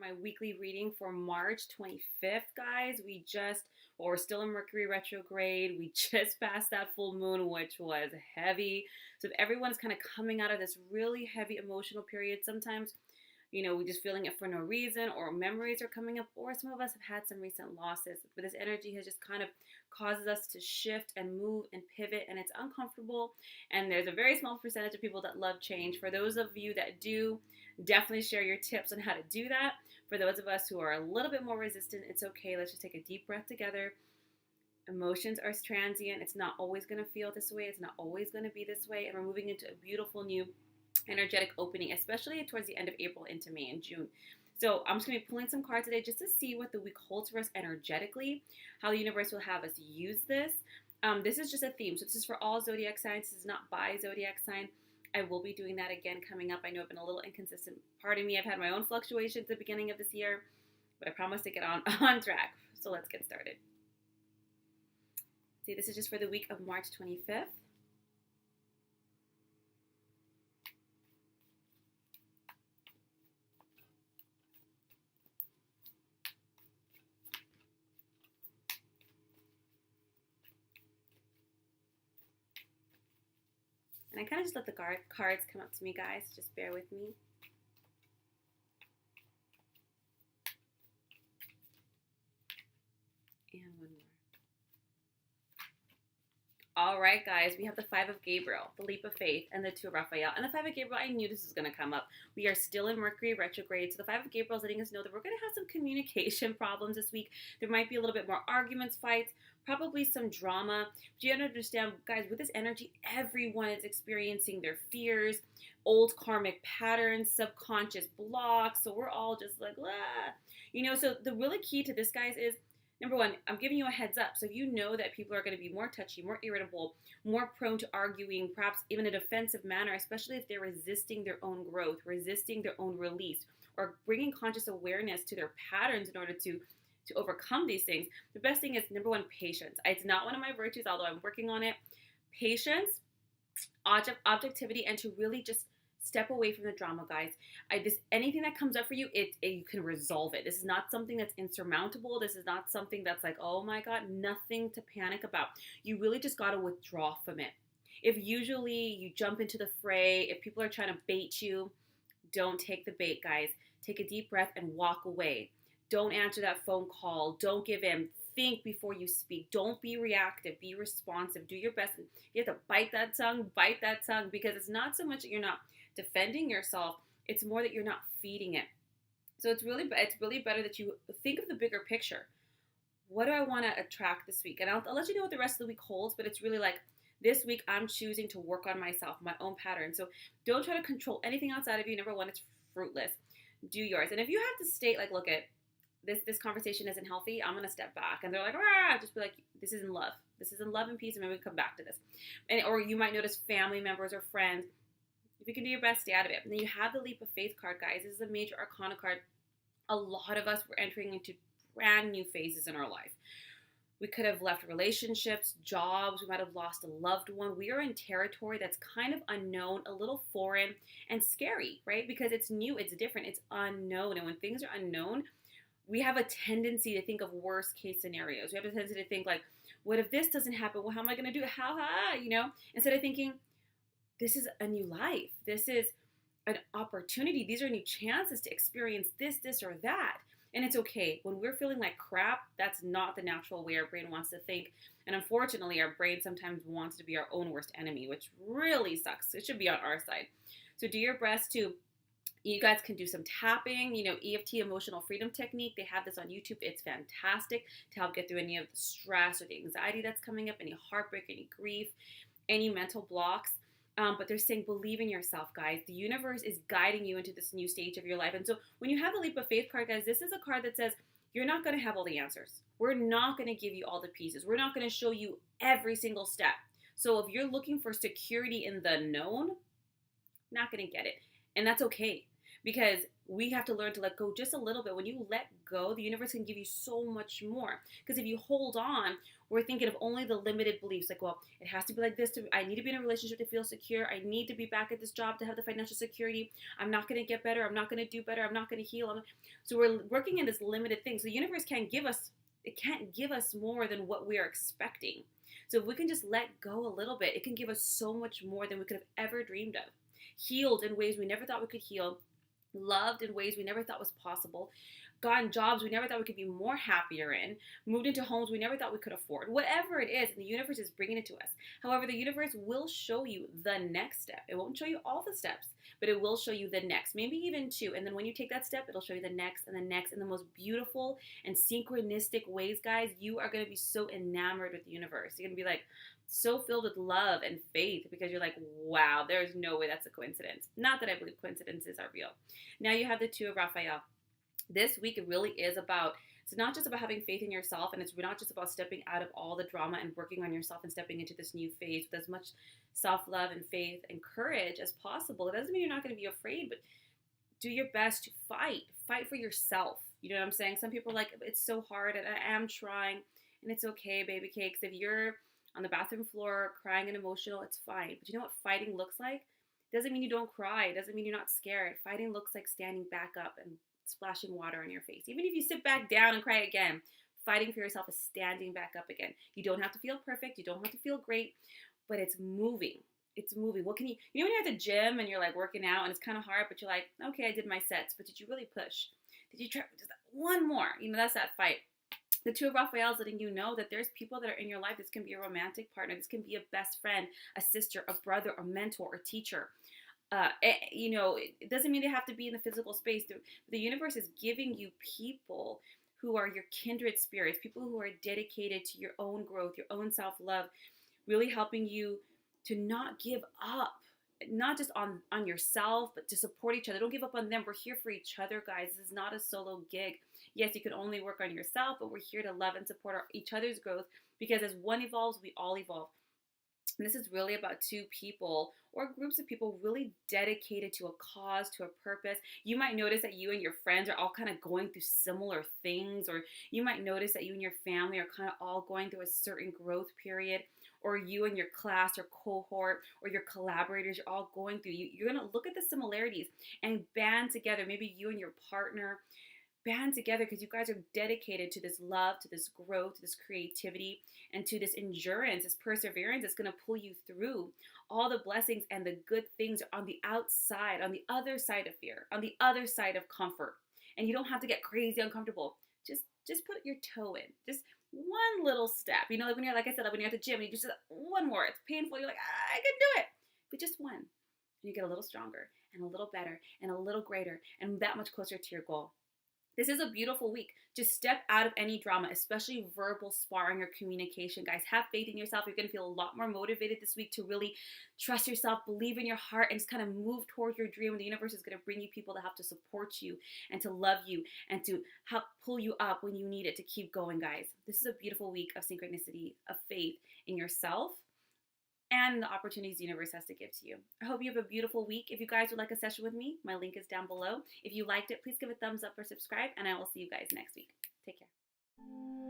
my weekly reading for March 25th, guys. We're still in Mercury retrograde. We just passed that full moon, which was heavy. So if everyone's kind of coming out of this really heavy emotional period, sometimes, we're just feeling it for no reason, or memories are coming up, or some of us have had some recent losses. But this energy has just kind of causes us to shift and move and pivot, and it's uncomfortable. And there's a very small percentage of people that love change. For those of you that do, definitely share your tips on how to do that. For those of us who are a little bit more resistant, it's okay. Let's just take a deep breath together. Emotions are transient. It's not always going to feel this way. It's not always going to be this way. And we're moving into a beautiful new energetic opening, especially towards the end of April into May and June. So I'm just going to be pulling some cards today just to see what the week holds for us energetically, how the universe will have us use this. This is just a theme. So this is for all zodiac signs. This is not by zodiac sign. I will be doing that again coming up. I know I've been a little inconsistent. Pardon me. I've had my own fluctuations at the beginning of this year, but I promise to get on track. So let's get started. See, this is just for the week of March 25th. And I kind of just let the cards come up to me, guys. Just bear with me. And one more. All right, guys. We have the Five of Gabriel, the Leap of Faith, and the Two of Raphael. And the Five of Gabriel, I knew this was going to come up. We are still in Mercury retrograde. So the Five of Gabriel is letting us know that we're going to have some communication problems this week. There might be a little bit more arguments, fights, probably some drama. But you have to understand, guys, with this energy, everyone is experiencing their fears, old karmic patterns, subconscious blocks. So we're all just like, ah. So the really key to this, guys, is number one, I'm giving you a heads up. So if you know that people are going to be more touchy, more irritable, more prone to arguing, perhaps even a defensive manner, especially if they're resisting their own growth, resisting their own release, or bringing conscious awareness to their patterns in order to overcome these things, the best thing is, number one, patience. It's not one of my virtues, although I'm working on it. Patience, objectivity, and to really just step away from the drama, guys. Anything that comes up for you, you can resolve it. This is not something that's insurmountable. This is not something that's like, oh my God, nothing to panic about. You really just got to withdraw from it. If usually you jump into the fray, if people are trying to bait you, don't take the bait, guys. Take a deep breath and walk away. Don't answer that phone call. Don't give in. Think before you speak. Don't be reactive. Be responsive. Do your best. You have to bite that tongue, because it's not so much that you're not defending yourself. It's more that you're not feeding it. So it's really better that you think of the bigger picture. What do I want to attract this week? And I'll let you know what the rest of the week holds, but it's really like this week I'm choosing to work on myself, my own pattern. So don't try to control anything outside of you. Number one, it's fruitless. Do yours. And if you have to state like, look at this conversation isn't healthy, I'm going to step back. And they're like, ah, just be like, this is in love. This is in love and peace, and maybe we come back to this. Or you might notice family members or friends. If you can do your best, stay out of it. And then you have the Leap of Faith card, guys. This is a major arcana card. A lot of us were entering into brand new phases in our life. We could have left relationships, jobs. We might have lost a loved one. We are in territory that's kind of unknown, a little foreign, and scary, right? Because it's new, it's different, it's unknown. And when things are unknown, we have a tendency to think of worst case scenarios. We have a tendency to think like, what if this doesn't happen? Well, how am I going to do it? Instead of thinking, this is a new life. This is an opportunity. These are new chances to experience this, or that. And it's okay. When we're feeling like crap, that's not the natural way our brain wants to think. And unfortunately, our brain sometimes wants to be our own worst enemy, which really sucks. It should be on our side. So do your best to, you guys can do some tapping, EFT, emotional freedom technique. They have this on YouTube. It's fantastic to help get through any of the stress or the anxiety that's coming up, any heartbreak, any grief, any mental blocks. But they're saying, believe in yourself, guys. The universe is guiding you into this new stage of your life. And so when you have the Leap of Faith card, guys, this is a card that says, you're not going to have all the answers. We're not going to give you all the pieces. We're not going to show you every single step. So if you're looking for security in the known, not going to get it. And that's okay. Because we have to learn to let go just a little bit. When you let go, the universe can give you so much more. Because if you hold on, we're thinking of only the limited beliefs. Like, well, it has to be like this. I need to be in a relationship to feel secure. I need to be back at this job to have the financial security. I'm not going to get better. I'm not going to do better. I'm not going to heal. So we're working in this limited thing. So the universe can't give us, it can't give us more than what we are expecting. So if we can just let go a little bit, it can give us so much more than we could have ever dreamed of. Healed in ways we never thought we could heal, loved in ways we never thought was possible, gotten jobs we never thought we could be more happier in, moved into homes we never thought we could afford. Whatever it is, the universe is bringing it to us. However, the universe will show you the next step. It won't show you all the steps, but it will show you the next, maybe even two. And then when you take that step, it'll show you the next and the next in the most beautiful and synchronistic ways, guys. You are going to be so enamored with the universe. You're going to be like, so filled with love and faith, because you're like, wow, there's no way that's a coincidence. Not that I believe coincidences are real. Now you have the Two of Raphael. This week it really is about, it's not just about having faith in yourself, and it's not just about stepping out of all the drama and working on yourself and stepping into this new phase with as much self-love and faith and courage as possible. It doesn't mean you're not going to be afraid, but do your best to fight for yourself. You know what I'm saying? Some people are like, it's so hard, and I am trying, and it's okay, baby cakes. If you're on the bathroom floor crying and emotional, it's fine. But you know what fighting looks like? It doesn't mean you don't cry. It doesn't mean you're not scared. Fighting looks like standing back up and splashing water on your face. Even if you sit back down and cry again, fighting for yourself is standing back up again. You don't have to feel perfect. You don't have to feel great, but it's moving. It's moving. What can you know when you're at the gym and you're like working out and it's kind of hard, but you're like, okay, I did my sets, but did you really push? Did you try just one more? You know, that's that fight. The Two of Raphael is letting you know that there's people that are in your life. This can be a romantic partner. This can be a best friend, a sister, a brother, a mentor, a teacher. It doesn't mean they have to be in the physical space. The universe is giving you people who are your kindred spirits, people who are dedicated to your own growth, your own self-love, really helping you to not give up, not just on yourself, but to support each other. Don't give up on them. We're here for each other, guys. This is not a solo gig. Yes, you can only work on yourself, but we're here to love and support each other's growth, because as one evolves, we all evolve. And this is really about two people or groups of people really dedicated to a cause, to a purpose. You might notice that you and your friends are all kind of going through similar things, or you might notice that you and your family are kind of all going through a certain growth period, or you and your class or cohort or your collaborators, you're all going through. You're going to look at the similarities and band together. Maybe you and your partner band together because you guys are dedicated to this love, to this growth, to this creativity, and to this endurance, this perseverance that's going to pull you through all the blessings and the good things on the outside, on the other side of fear, on the other side of comfort. And you don't have to get crazy uncomfortable. Just put your toe in. Just one little step. You know, like when you're, like I said, like when you're at the gym, and you just one more. It's painful. You're like, I can do it. But just one. And you get a little stronger and a little better and a little greater and that much closer to your goal. This is a beautiful week. Just step out of any drama, especially verbal sparring or communication, guys. Have faith in yourself. You're going to feel a lot more motivated this week to really trust yourself, believe in your heart, and just kind of move toward your dream. The universe is going to bring you people that have to support you and to love you and to help pull you up when you need it to keep going, guys. This is a beautiful week of synchronicity, of faith in yourself, and the opportunities the universe has to give to you. I hope you have a beautiful week. If you guys would like a session with me, my link is down below. If you liked it, please give a thumbs up or subscribe, and I will see you guys next week. Take care.